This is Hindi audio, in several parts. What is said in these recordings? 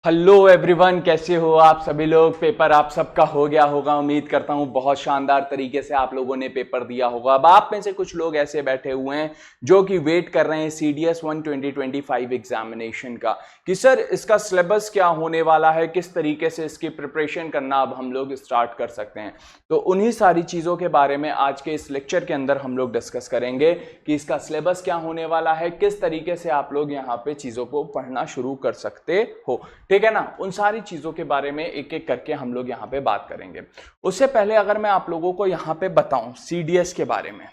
हेलो एवरीवन, कैसे हो आप सभी लोग। पेपर आप सबका हो गया होगा, उम्मीद करता हूँ बहुत शानदार तरीके से आप लोगों ने पेपर दिया होगा। अब आप में से कुछ लोग ऐसे बैठे हुए हैं जो कि वेट कर रहे हैं CDS 1 2025 एग्जामिनेशन का कि सर इसका सिलेबस क्या होने वाला है, किस तरीके से इसकी प्रिपरेशन करना अब हम लोग स्टार्ट कर सकते हैं। तो उन्हीं सारी चीज़ों के बारे में आज के इस लेक्चर के अंदर हम लोग डिस्कस करेंगे कि इसका सिलेबस क्या होने वाला है, किस तरीके से आप लोग यहाँ पे चीज़ों को पढ़ना शुरू कर सकते हो। ठीक है ना, उन सारी चीजों के बारे में एक एक करके हम लोग यहाँ पे बात करेंगे। उससे पहले अगर मैं आप लोगों को यहाँ पे बताऊं CDS के बारे में,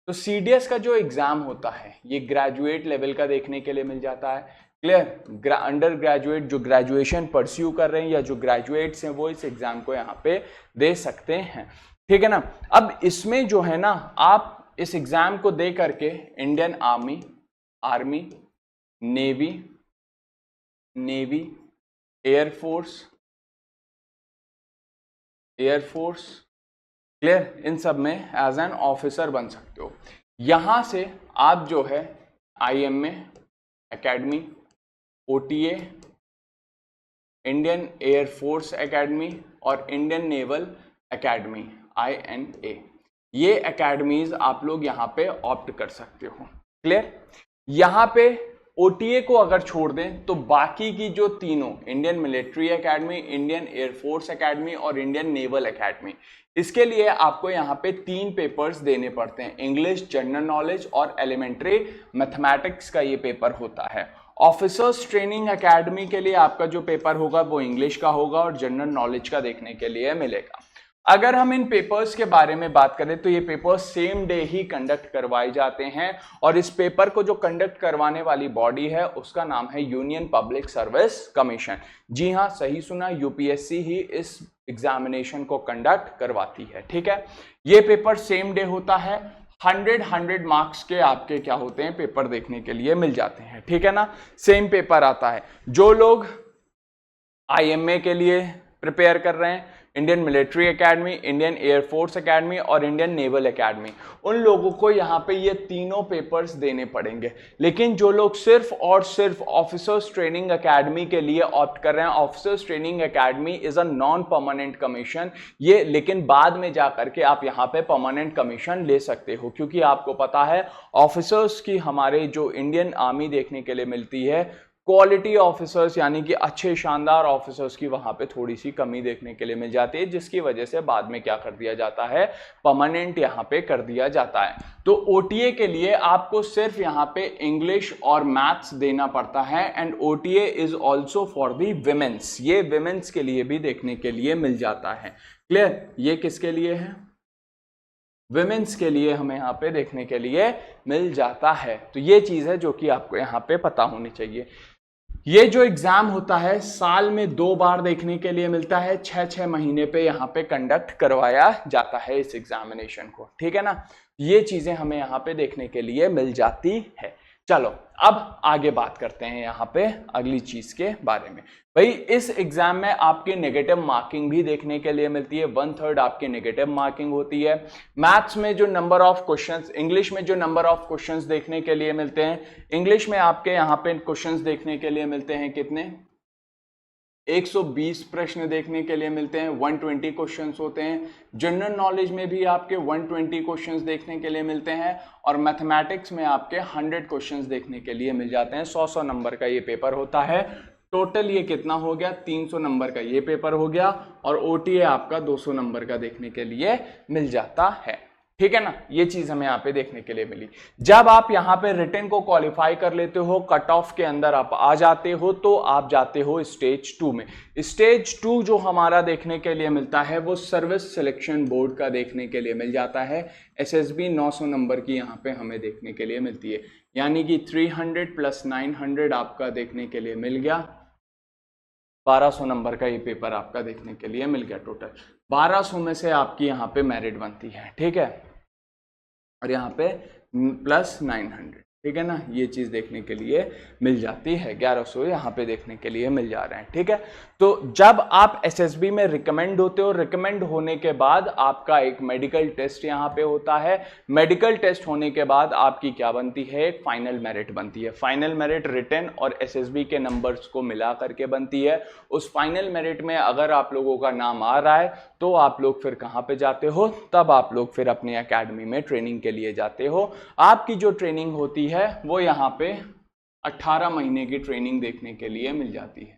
तो CDS का जो एग्जाम होता है ये ग्रेजुएट लेवल का देखने के लिए मिल जाता है। क्लियर, अंडर ग्रेजुएट जो ग्रेजुएशन परस्यू कर रहे हैं या जो ग्रेजुएट्स हैं वो इस एग्जाम को यहाँ पे दे सकते हैं। ठीक है ना। अब इसमें जो है ना, आप इस एग्जाम को दे करके Indian army, navy, air force, clear, इन सब में एज एन ऑफिसर बन सकते हो। यहां से आप जो है IMA academy, OTA, Indian air force academy और इंडियन नेवल एकेडमी INA, ये एकेडमीज आप लोग यहाँ पे ऑप्ट कर सकते हो। क्लियर। यहाँ पे OTA को अगर छोड़ दें तो बाकी की जो तीनों, Indian military academy, Indian air force academy और इंडियन नेवल एकेडमी, इसके लिए आपको यहाँ पे 3 पेपर्स देने पड़ते हैं। इंग्लिश, जनरल नॉलेज और एलिमेंट्री मैथमेटिक्स का ये पेपर होता है। ऑफिसर्स ट्रेनिंग एकेडमी के लिए आपका जो पेपर होगा वो इंग्लिश का होगा और जनरल नॉलेज का देखने के लिए मिलेगा। अगर हम इन पेपर्स के बारे में बात करें तो ये पेपर्स सेम डे ही कंडक्ट करवाए जाते हैं और इस पेपर को जो कंडक्ट करवाने वाली बॉडी है उसका नाम है यूनियन पब्लिक सर्विस कमीशन। जी हाँ, सही सुना, UPSC ही इस एग्जामिनेशन को कंडक्ट करवाती है। ठीक है, ये पेपर सेम डे होता है। 100 मार्क्स के आपके क्या होते हैं, पेपर देखने के लिए मिल जाते हैं। ठीक है ना, सेम पेपर आता है। जो लोग IMA के लिए प्रिपेयर कर रहे हैं, Indian military academy, Indian air force academy और इंडियन नेवल एकेडमी, उन लोगों को यहाँ पे ये तीनों पेपर्स देने पड़ेंगे। लेकिन जो लोग सिर्फ और सिर्फ ऑफिसर्स ट्रेनिंग एकेडमी के लिए ऑप्ट कर रहे हैं, officers training academy is a non permanent commission, ये लेकिन बाद में जा करके आप यहाँ पे परमानेंट कमीशन ले सकते हो, क्योंकि आपको पता है ऑफिसर्स की हमारे जो इंडियन आर्मी देखने के लिए मिलती है, क्वालिटी ऑफिसर्स यानी कि अच्छे शानदार ऑफिसर्स की वहां पे थोड़ी सी कमी देखने के लिए मिल जाती है, जिसकी वजह से बाद में क्या कर दिया जाता है, परमानेंट यहां पे कर दिया जाता है। तो OTA के लिए आपको सिर्फ यहां पे इंग्लिश और मैथ्स देना पड़ता है and OTA is also for the women's, ये विमेंस के लिए भी देखने के लिए मिल जाता है। क्लियर, ये किसके लिए है, विमेंस के लिए हमें यहाँ पे देखने के लिए मिल जाता है। तो ये चीज है जो कि आपको यहाँ पे पता होनी चाहिए। ये जो एग्जाम होता है साल में 2 बार देखने के लिए मिलता है, 6 महीने पे यहाँ पे कंडक्ट करवाया जाता है इस एग्जामिनेशन को। ठीक है ना, ये चीजें हमें यहाँ पे देखने के लिए मिल जाती है। चलो अब आगे बात करते हैं यहाँ पे अगली चीज के बारे में। भाई इस एग्जाम में आपकी नेगेटिव मार्किंग भी देखने के लिए मिलती है, 1/3 आपकी नेगेटिव मार्किंग होती है। मैथ्स में जो नंबर ऑफ क्वेश्चंस, इंग्लिश में जो नंबर ऑफ क्वेश्चंस देखने के लिए मिलते हैं, इंग्लिश में आपके यहाँ पे क्वेश्चंस देखने के लिए मिलते हैं कितने, 120 प्रश्न देखने के लिए मिलते हैं, 120 क्वेश्चंस होते हैं। जनरल नॉलेज में भी आपके 120 क्वेश्चंस देखने के लिए मिलते हैं और मैथमेटिक्स में आपके 100 क्वेश्चंस देखने के लिए मिल जाते हैं। 100 नंबर का ये पेपर होता है। टोटल ये कितना हो गया, 300 नंबर का ये पेपर हो गया और OTA आपका 200 नंबर का देखने के लिए मिल जाता है। ठीक है ना, ये चीज हमें यहाँ पे देखने के लिए मिली। जब आप यहाँ पे रिटन को क्वालिफाई कर लेते हो, कट ऑफ के अंदर आप आ जाते हो, तो आप जाते हो स्टेज 2 में। स्टेज 2 जो हमारा देखने के लिए मिलता है वो सर्विस सिलेक्शन बोर्ड का देखने के लिए मिल जाता है। SSB 900 नंबर की यहाँ पे हमें देखने के लिए मिलती है, यानी कि 300 + 900 आपका देखने के लिए मिल गया। 1200 नंबर का ये पेपर आपका देखने के लिए मिल गया। टोटल 1200 में से आपकी यहाँ पे मेरिट बनती है। ठीक है, और यहाँ पे +900। ठीक है ना, ये चीज देखने के लिए मिल जाती है। 1100 यहाँ पे देखने के लिए मिल जा रहे हैं। ठीक है, तो जब आप एसएसबी में रिकमेंड होते हो, रिकमेंड होने के बाद आपका एक मेडिकल टेस्ट यहाँ पे होता है। मेडिकल टेस्ट होने के बाद आपकी क्या बनती है, एक फाइनल मेरिट बनती है। फाइनल मेरिट रिटन और एसएसबी के नंबर्स को मिला करके बनती है। उस फाइनल मेरिट में अगर आप लोगों का नाम आ रहा है तो आप लोग फिर कहाँ पे जाते हो, तब आप लोग फिर अपनी एकेडमी में ट्रेनिंग के लिए जाते हो। आपकी जो ट्रेनिंग होती है वो यहाँ पे 18 महीने की ट्रेनिंग देखने के लिए मिल जाती है।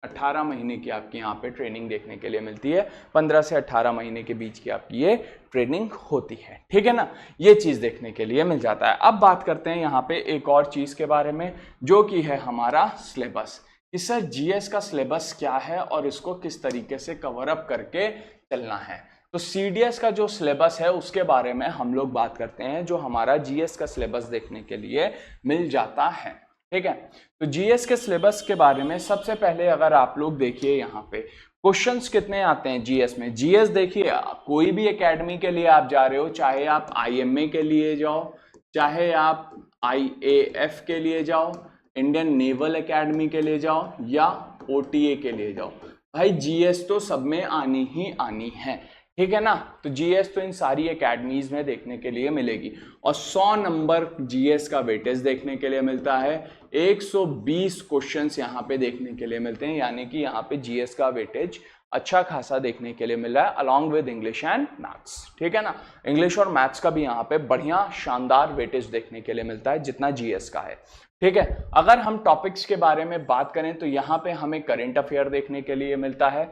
18 महीने की आपकी यहाँ पे ट्रेनिंग देखने के लिए मिलती है। 15 से 18 महीने के बीच की आपकी ये ट्रेनिंग होती है। ठीक है ना, ये चीज देखने के लिए मिल जाता है। अब बात करते हैं यहाँ पे एक और चीज के बारे में, जो कि है हमारा सिलेबस। कि सर जीएस का सिलेबस क्या है और इसको किस तरीके से कवर अप करके चलना है। तो सीडीएस का जो सिलेबस है उसके बारे में हम लोग बात करते हैं, जो हमारा जीएस का सिलेबस देखने के लिए मिल जाता है। ठीक है, तो जीएस के सिलेबस के बारे में सबसे पहले अगर आप लोग देखिए यहाँ पे क्वेश्चंस कितने आते हैं जीएस में। जीएस देखिए, कोई भी एकेडमी के लिए आप जा रहे हो, चाहे आप आईएमए के लिए जाओ, चाहे आप आईएएफ के लिए जाओ, इंडियन नेवल एकेडमी के लिए जाओ, या ओटीए के लिए जाओ, भाई जीएस तो सब में आनी ही आनी है। ठीक है ना, तो जीएस तो इन सारी एकेडमीज में देखने के लिए मिलेगी। और 100 नंबर जीएस का वेटेज देखने के लिए मिलता है। 120 क्वेश्चंस यहाँ पे देखने के लिए मिलते हैं, यानी कि यहाँ पे जीएस का वेटेज अच्छा खासा देखने के लिए मिल रहा है, along with English and maths. ठीक है ना, इंग्लिश और मैथ्स का भी यहाँ पे बढ़िया शानदार वेटेज देखने के लिए मिलता है, जितना जीएस का है। ठीक है, अगर हम टॉपिक्स के बारे में बात करें तो यहाँ पे हमें करंट अफेयर देखने के लिए मिलता है।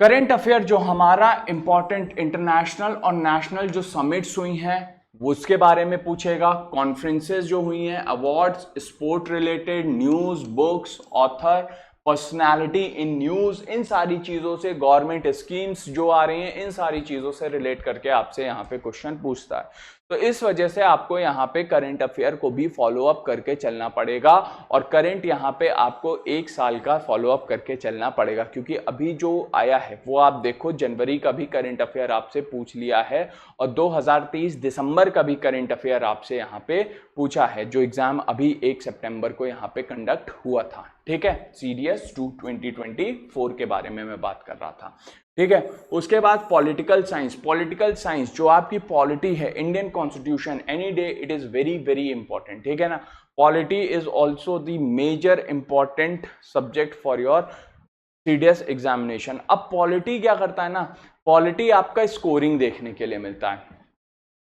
करंट अफेयर जो हमारा इंपॉर्टेंट इंटरनेशनल और नेशनल जो समिट्स हुई हैं वो उसके बारे में पूछेगा। कॉन्फ्रेंसेस जो हुई हैं, awards, sport related news, books, author, personality इन न्यूज, इन सारी चीजों से, गवर्नमेंट स्कीम्स जो आ रही हैं, इन सारी चीजों से रिलेट करके आपसे यहाँ पे क्वेश्चन पूछता है। तो इस वजह से आपको यहाँ पे करंट अफेयर को भी फॉलो अप करके चलना पड़ेगा। और करंट यहाँ पे आपको 1 साल का फॉलो अप करके चलना पड़ेगा, क्योंकि अभी जो आया है वो आप देखो, जनवरी का भी करंट अफेयर आपसे पूछ लिया है और 2023 दिसंबर का भी करंट अफेयर आपसे यहाँ पे पूछा है, जो एग्जाम अभी 1 सितंबर को यहाँ पे कंडक्ट हुआ था। ठीक है, सीडीएस 2024 के बारे में मैं बात कर रहा था। ठीक है, उसके बाद पॉलिटिकल साइंस। पॉलिटिकल साइंस जो आपकी पॉलिटी है, Indian constitution, any day it is very very important. ठीक है ना, polity is also the major important subject for your CDS examination. अब पॉलिटी क्या करता है ना, पॉलिटी आपका स्कोरिंग देखने के लिए मिलता है।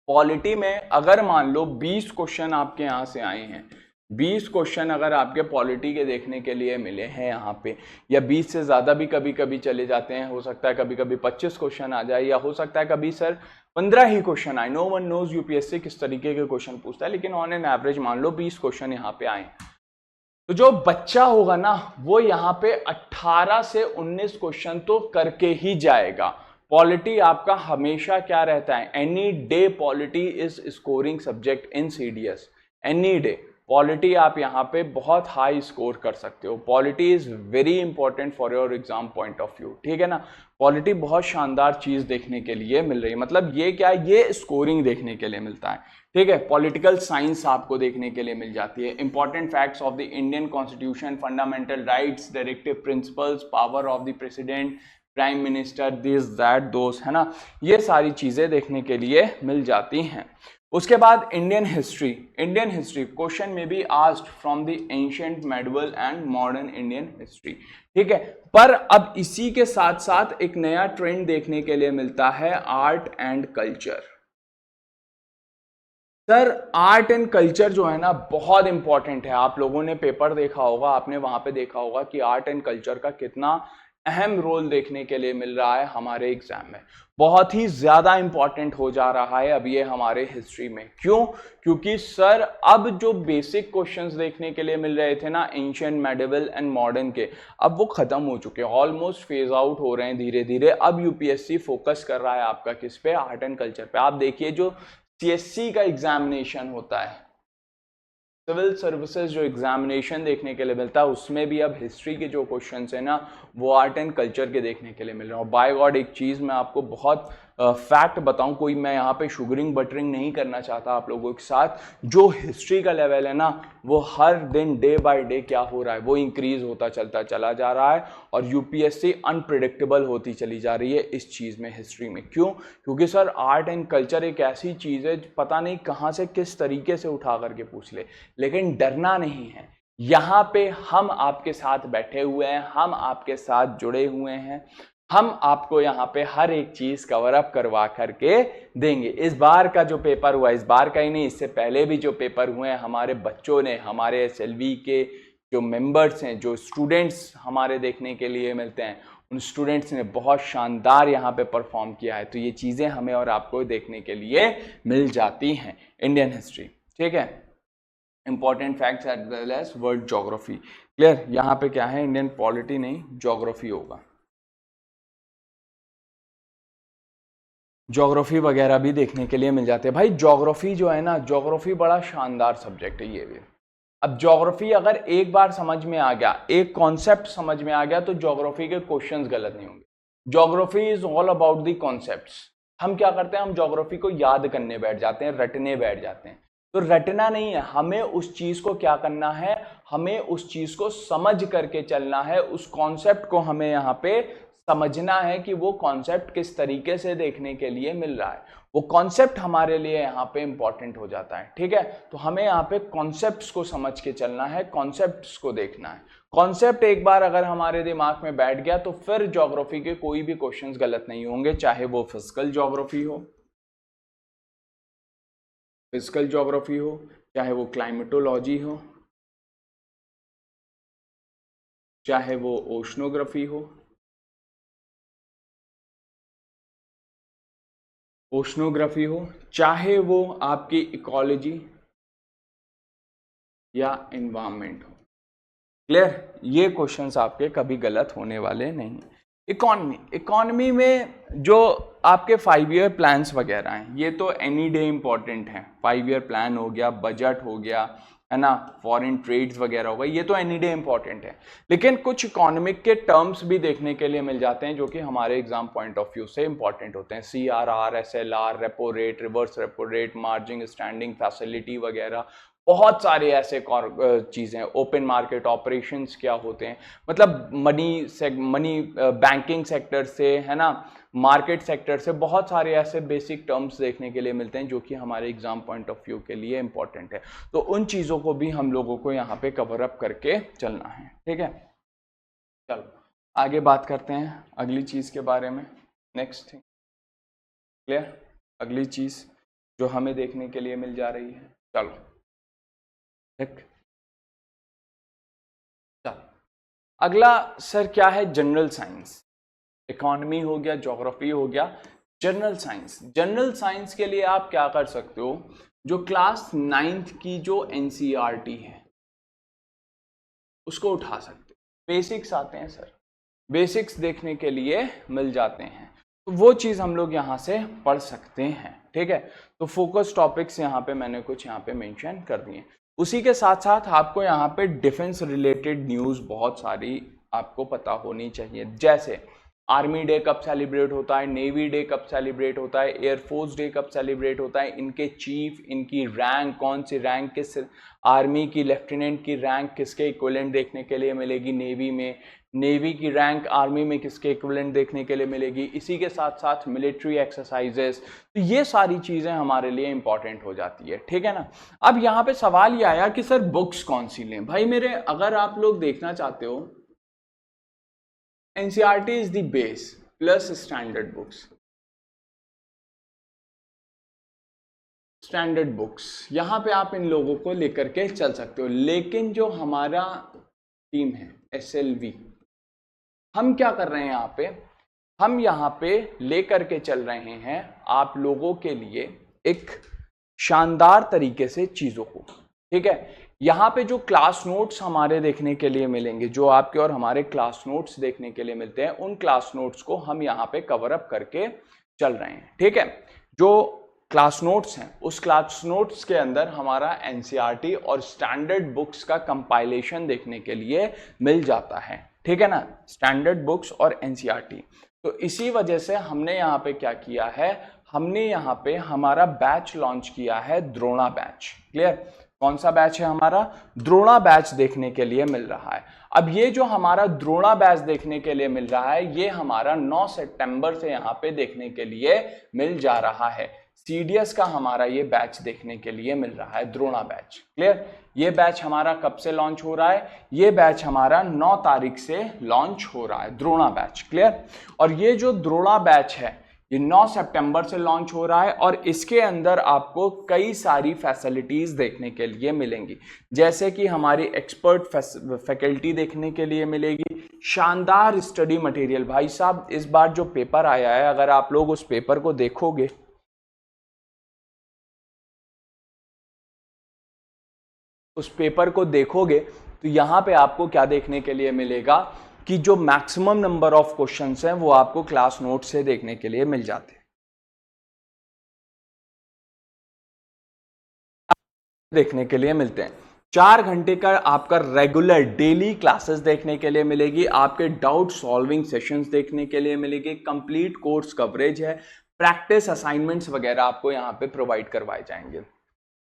पॉलिटी में अगर मान लो 20 क्वेश्चन आपके यहाँ से आए हैं, 20 क्वेश्चन अगर आपके पॉलिटी के देखने के लिए मिले हैं यहाँ पे, या 20 से ज़्यादा भी कभी कभी चले जाते हैं, हो सकता है कभी कभी 25 क्वेश्चन आ जाए, या हो सकता है कभी सर 15 ही क्वेश्चन आए। नो वन नोज यूपीएससी किस तरीके के क्वेश्चन पूछता है, लेकिन ऑन एन एवरेज मान लो 20 क्वेश्चन यहाँ पे आए, तो जो बच्चा होगा ना वो यहाँ पे 18 से 19 क्वेश्चन तो करके ही जाएगा। पॉलिटी आपका हमेशा क्या रहता है, any day polity is scoring subject in CDS, any day polity आप यहाँ पे बहुत हाई स्कोर कर सकते हो। Polity is very important for your exam point of view. ठीक है ना, पॉलिटी बहुत शानदार चीज देखने के लिए मिल रही है, मतलब ये क्या, ये स्कोरिंग देखने के लिए मिलता है। ठीक है, पॉलिटिकल साइंस आपको देखने के लिए मिल जाती है। Important facts of the Indian constitution, fundamental rights, directive principles, power of the president, prime minister, this that those, है ना, ये सारी चीजें देखने के लिए मिल जाती हैं। उसके बाद Indian history. Indian history question में be asked from the ancient, medieval and modern Indian history. ठीक है, पर अब इसी के साथ साथ एक नया ट्रेंड देखने के लिए मिलता है, art and culture. Sir art and culture जो है ना बहुत इंपॉर्टेंट है। आप लोगों ने पेपर देखा होगा, आपने वहां पे देखा होगा कि आर्ट एंड कल्चर का कितना अहम रोल देखने के लिए मिल रहा है हमारे एग्जाम में। बहुत ही ज्यादा इंपॉर्टेंट हो जा रहा है अब ये हमारे हिस्ट्री में। क्यों? क्योंकि सर अब जो बेसिक क्वेश्चंस देखने के लिए मिल रहे थे ना एंशिएंट, मेडिवल एंड मॉडर्न के, अब वो खत्म हो चुके हैं, ऑलमोस्ट फेज आउट हो रहे हैं धीरे धीरे। अब यूपीएससी फोकस कर रहा है आपका किस पे, आर्ट एंड कल्चर पे। आप देखिए जो सीएससी का एग्जामिनेशन होता है, सिविल सर्विसेज जो एग्जामिनेशन देखने के लिए मिलता है, उसमें भी अब हिस्ट्री के जो क्वेश्चंस है ना वो आर्ट एंड कल्चर के देखने के लिए मिल रहे हैं। और बाय गॉड एक चीज़ मैं आपको बहुत फैक्ट बताऊं, कोई मैं यहाँ पे शुगरिंग बटरिंग नहीं करना चाहता आप लोगों के साथ, जो हिस्ट्री का लेवल है ना वो हर दिन डे बाय डे क्या हो रहा है वो इंक्रीज होता चलता चला जा रहा है और यूपीएससी अनप्रिडिक्टेबल होती चली जा रही है इस चीज़ में, हिस्ट्री में। क्यों? क्योंकि सर आर्ट एंड कल्चर एक ऐसी चीज़ है पता नहीं कहाँ से किस तरीके से उठा करके पूछ ले, लेकिन डरना नहीं है। यहाँ पे हम आपके साथ बैठे हुए हैं, हम आपके साथ जुड़े हुए हैं, हम आपको यहाँ पे हर एक चीज कवर अप करवा करके देंगे। इस बार का जो पेपर हुआ, इस बार का ही नहीं, इससे पहले भी जो पेपर हुए हैं, हमारे बच्चों ने, हमारे एसएलवी के जो मेंबर्स हैं, जो स्टूडेंट्स हमारे देखने के लिए मिलते हैं, उन स्टूडेंट्स ने बहुत शानदार यहाँ पे परफॉर्म किया है। तो ये चीजें हमें और आपको देखने के लिए मिल जाती हैं इंडियन हिस्ट्री, ठीक है। Important facts as well as world geography. Clear? यहाँ पे क्या है, इंडियन पॉलिटी नहीं ज्योग्राफी होगा, ज्योग्राफी वगैरह भी देखने के लिए मिल जाते हैं। भाई ज्योग्राफी जो है ना, ज्योग्राफी बड़ा शानदार सब्जेक्ट है ये भी। अब ज्योग्राफी अगर एक बार समझ में आ गया, एक कॉन्सेप्ट समझ में आ गया, तो ज्योग्राफी के क्वेश्चंस गलत नहीं होंगे। Geography is all about the concepts. हम क्या करते हैं, हम ज्योग्राफी को याद करने बैठ जाते हैं, रटने बैठ जाते हैं। तो रटना नहीं है, हमें उस चीज को क्या करना है, हमें उस चीज को समझ करके चलना है, उस कॉन्सेप्ट को हमें यहाँ पे समझना है कि वो कॉन्सेप्ट किस तरीके से देखने के लिए मिल रहा है। वो कॉन्सेप्ट हमारे लिए यहाँ पे इंपॉर्टेंट हो जाता है, ठीक है। तो हमें यहाँ पे कॉन्सेप्ट्स को समझ के चलना है, कॉन्सेप्ट्स को देखना है। कॉन्सेप्ट एक बार अगर हमारे दिमाग में बैठ गया तो फिर ज्योग्राफी के कोई भी क्वेश्चंस गलत नहीं होंगे, चाहे वो फिजिकल ज्योग्राफी हो, चाहे वो क्लाइमेटोलॉजी हो, चाहे वो ओशनोग्राफी हो, चाहे वो आपकी इकोलॉजी या एनवायरनमेंट हो। क्लियर? ये क्वेश्चंस आपके कभी गलत होने वाले नहीं। इकोनॉमी में जो आपके 5 ईयर प्लान्स वगैरह हैं, ये तो एनी डे इंपॉर्टेंट है। 5 ईयर प्लान हो गया, बजट हो गया, है ना, फॉरेन ट्रेड्स वगैरह हो गए, ये तो एनी डे इंपॉर्टेंट है। लेकिन कुछ इकोनॉमिक के टर्म्स भी देखने के लिए मिल जाते हैं जो कि हमारे एग्जाम पॉइंट ऑफ व्यू से इंपॉर्टेंट होते हैं। CRR, SLR, repo rate, reverse repo rate, margin standing facility वगैरह, बहुत सारे ऐसे चीज़ें। ओपन मार्केट ऑपरेशंस क्या होते हैं, मतलब मनी बैंकिंग सेक्टर से, है ना, मार्केट सेक्टर से, बहुत सारे ऐसे बेसिक टर्म्स देखने के लिए मिलते हैं जो कि हमारे एग्जाम पॉइंट ऑफ व्यू के लिए इंपॉर्टेंट है। तो उन चीज़ों को भी हम लोगों को यहाँ पे कवर अप करके चलना है, ठीक है। चलो आगे बात करते हैं अगली चीज़ के बारे में। Next thing, clear? अगली चीज़ जो हमें देखने के लिए मिल जा रही है, चलो अगला सर क्या है, जनरल साइंस। इकोनॉमी हो गया, ज्योग्राफी हो गया, जनरल साइंस। जनरल साइंस के लिए आप क्या कर सकते हो, जो क्लास 9th की जो NCERT है उसको उठा सकते हो। बेसिक्स आते हैं सर, बेसिक्स देखने के लिए मिल जाते हैं, तो वो चीज़ हम लोग यहाँ से पढ़ सकते हैं, ठीक है। तो फोकस टॉपिक्स यहाँ पे मैंने कुछ यहाँ पे मेंशन कर दिए। उसी के साथ साथ आपको यहाँ पे डिफेंस रिलेटेड न्यूज़ बहुत सारी आपको पता होनी चाहिए। जैसे आर्मी डे कब सेलिब्रेट होता है, नेवी डे कब सेलिब्रेट होता है, एयरफोर्स डे कब सेलिब्रेट होता है, इनके चीफ, इनकी रैंक, कौन सी रैंक, किस आर्मी की लेफ्टिनेंट की रैंक किसके इक्विवेलेंट देखने के लिए मिलेगी नेवी में, नेवी की रैंक आर्मी में किसके इक्विवेलेंट देखने के लिए मिलेगी। इसी के साथ साथ मिलिट्री एक्सरसाइजेस, तो ये सारी चीज़ें हमारे लिए इंपॉर्टेंट हो जाती है, ठीक है ना। अब यहाँ पे सवाल ये आया कि सर बुक्स कौन सी लें। भाई मेरे, अगर आप लोग देखना चाहते हो, NCERT is the base plus standard books। Standard books यहाँ पे आप इन लोगों को लेकर के चल सकते हो। लेकिन जो हमारा टीम है SLV, हम क्या कर रहे हैं यहाँ पे, हम यहाँ पे लेकर के चल रहे हैं आप लोगों के लिए एक शानदार तरीके से चीज़ों को, ठीक है। यहाँ पे जो क्लास नोट्स हमारे देखने के लिए मिलेंगे, जो आपके और हमारे क्लास नोट्स देखने के लिए मिलते हैं, उन क्लास नोट्स को हम यहाँ पे कवर अप करके चल रहे हैं, ठीक है। जो क्लास नोट्स हैं, उस क्लास नोट्स के अंदर हमारा NCERT और स्टैंडर्ड बुक्स का कंपाइलेशन देखने के लिए मिल जाता है, ठीक है ना। स्टैंडर्ड बुक्स और NCERT तो इसी वजह से हमने यहाँ पे क्या किया है, हमने यहाँ पे हमारा बैच लॉन्च किया है, द्रोणा बैच। क्लियर? कौन सा बैच है हमारा? द्रोणा बैच देखने के लिए मिल रहा है। अब ये जो हमारा द्रोणा बैच देखने के लिए मिल रहा है, ये हमारा 9 सितंबर से यहाँ पे देखने के लिए मिल जा रहा है। सीडीएस का हमारा ये बैच देखने के लिए मिल रहा है, द्रोणा बैच। क्लियर? ये बैच हमारा कब से लॉन्च हो रहा है? ये बैच हमारा 9 तारीख से लॉन्च हो रहा है, द्रोणा बैच। क्लियर? और ये जो द्रोणा बैच है ये 9 सितंबर से लॉन्च हो रहा है और इसके अंदर आपको कई सारी फैसिलिटीज देखने के लिए मिलेंगी, जैसे कि हमारी एक्सपर्ट फैकल्टी देखने के लिए मिलेगी, शानदार स्टडी मटेरियल। भाई साहब, इस बार जो पेपर आया है, अगर आप लोग उस पेपर को देखोगे, तो यहां पे आपको क्या देखने के लिए मिलेगा कि जो मैक्सिमम नंबर ऑफ क्वेश्चंस हैं वो आपको क्लास नोट से देखने के लिए मिल जाते हैं, देखने के लिए मिलते हैं। 4 घंटे का आपका रेगुलर डेली क्लासेस देखने के लिए मिलेगी, आपके डाउट सॉल्विंग सेशंस देखने के लिए मिलेगी, कंप्लीट कोर्स कवरेज है, प्रैक्टिस असाइनमेंट्स वगैरह आपको यहाँ पे प्रोवाइड करवाए जाएंगे।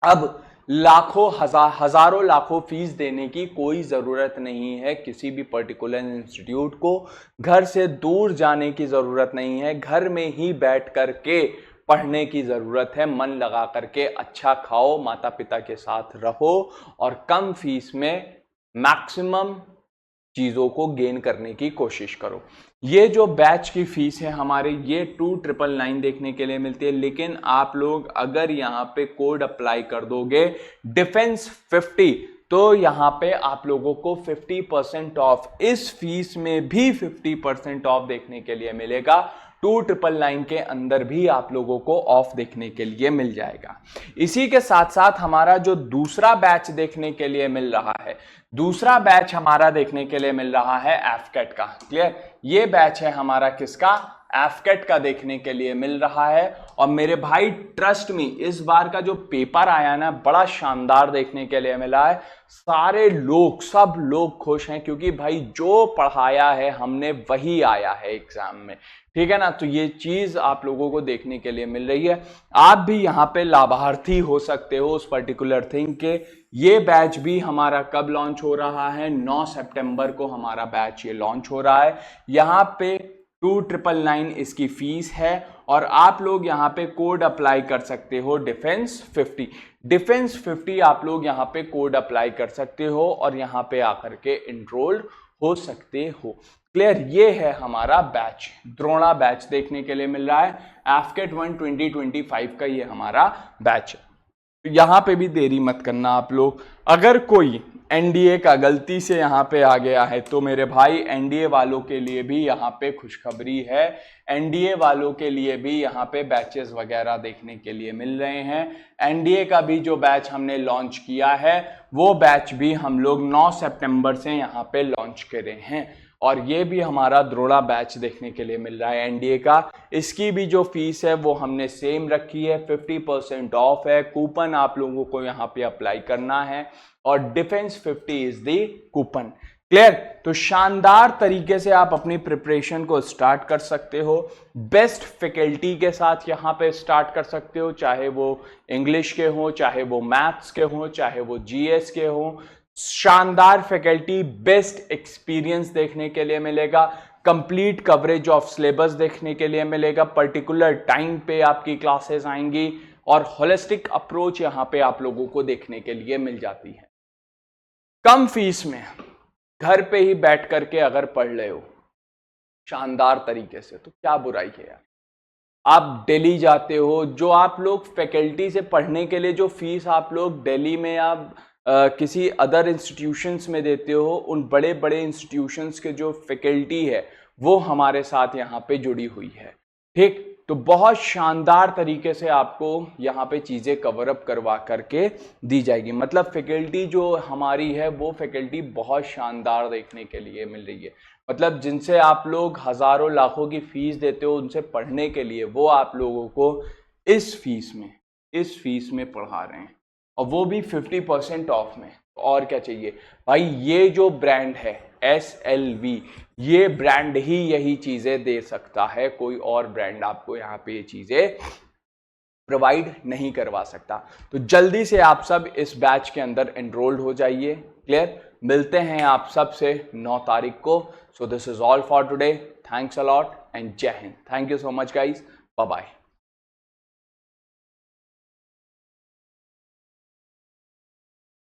अब लाखों हजारों लाखों फीस देने की कोई ज़रूरत नहीं है किसी भी पर्टिकुलर इंस्टीट्यूट को, घर से दूर जाने की ज़रूरत नहीं है, घर में ही बैठ करके पढ़ने की ज़रूरत है। मन लगा करके अच्छा खाओ, माता पिता के साथ रहो और कम फीस में मैक्सिमम चीज़ों को गेन करने की कोशिश करो। ये जो बैच की फीस है हमारे, ये 2999 देखने के लिए मिलती है, लेकिन आप लोग अगर यहाँ पे कोड अप्लाई कर दोगे डिफेंस 50, तो यहाँ पे आप लोगों को 50% ऑफ, इस फीस में भी 50% ऑफ देखने के लिए मिलेगा। 2999 के अंदर भी आप लोगों को ऑफ देखने के लिए मिल जाएगा। इसी के साथ साथ हमारा जो दूसरा बैच देखने के लिए मिल रहा है, दूसरा बैच हमारा देखने के लिए मिल रहा है एफकेट का। क्लियर? ये बैच है हमारा किसका? एफकेट का देखने के लिए मिल रहा है। और मेरे भाई ट्रस्ट मी, इस बार का जो पेपर आया ना, बड़ा शानदार देखने के लिए मिला है। सारे लोग, सब लोग खुश हैं क्योंकि भाई जो पढ़ाया है हमने वही आया है एग्जाम में। ठीक है ना? तो ये चीज आप लोगों को देखने के लिए मिल रही है। आप भी यहाँ पे लाभार्थी हो सकते हो उस पर्टिकुलर थिंग के। ये बैच भी हमारा कब लॉन्च हो रहा है? 9 सितंबर को हमारा बैच ये लॉन्च हो रहा है। यहाँ पे 2999 इसकी फीस है और आप लोग यहाँ पे कोड अप्लाई कर सकते हो डिफेंस 50। डिफेंस 50 आप लोग यहाँ पे कोड अप्लाई कर सकते हो और यहाँ पे आकर के इनरोल्ड हो सकते हो। क्लियर? ये है हमारा बैच, द्रोणा बैच देखने के लिए मिल रहा है। एफकेट 1 2025 का ये हमारा बैच है। यहाँ पे भी देरी मत करना आप लोग। अगर कोई एनडीए का गलती से यहाँ पे आ गया है तो मेरे भाई एनडीए वालों के लिए भी यहाँ पे खुशखबरी है। एनडीए वालों के लिए भी यहाँ पे बैचेस वगैरह देखने के लिए मिल रहे हैं। एनडीए का भी जो बैच हमने लॉन्च किया है वो बैच भी हम लोग 9 सितंबर से यहाँ पे लॉन्च करे हैं और ये भी हमारा द्रोणा बैच देखने के लिए मिल रहा है एनडीए का। इसकी भी जो फीस है वो हमने सेम रखी है, 50% ऑफ है। कूपन आप लोगों को यहाँ पे अप्लाई करना है और defence 50 is the coupon. Clear? तो शानदार तरीके से आप अपनी प्रिपरेशन को स्टार्ट कर सकते हो। बेस्ट फैकल्टी के साथ यहाँ पे स्टार्ट कर सकते हो, चाहे वो इंग्लिश के हो, चाहे वो मैथ्स के हो, चाहे वो जीएस के हो। शानदार फैकल्टी, बेस्ट एक्सपीरियंस देखने के लिए मिलेगा, कंप्लीट कवरेज ऑफ सिलेबस देखने के लिए मिलेगा, पर्टिकुलर टाइम पे आपकी क्लासेस आएंगी और होलिस्टिक अप्रोच यहाँ पे आप लोगों को देखने के लिए मिल जाती है। कम फीस में घर पे ही बैठ करके अगर पढ़ रहे हो शानदार तरीके से तो क्या बुराई है यार। आप दिल्ली जाते हो, जो आप लोग फैकल्टी से पढ़ने के लिए जो फीस आप लोग दिल्ली में या किसी अदर इंस्टीट्यूशंस में देते हो, उन बड़े बड़े इंस्टीट्यूशंस के जो फैकल्टी है वो हमारे साथ यहाँ पे जुड़ी हुई है। ठीक? तो बहुत शानदार तरीके से आपको यहाँ पे चीज़ें कवर अप करवा करके दी जाएगी। मतलब फैकल्टी जो हमारी है वो फैकल्टी बहुत शानदार देखने के लिए मिल रही है। मतलब जिनसे आप लोग हज़ारों लाखों की फीस देते हो उनसे पढ़ने के लिए, वो आप लोगों को इस फीस में पढ़ा रहे हैं और वो भी 50% ऑफ में। तो और क्या चाहिए भाई, ये जो ब्रांड है SLV, ये ब्रांड ही यही चीजें दे सकता है, कोई और ब्रांड आपको यहाँ पे ये चीजें प्रोवाइड नहीं करवा सकता। तो जल्दी से आप सब इस बैच के अंदर एनरोल्ड हो जाइए। क्लियर, मिलते हैं आप सब से 9 तारीख को। So this is all for today, thanks a lot and जय हिंद। Thank you so much guys, bye bye.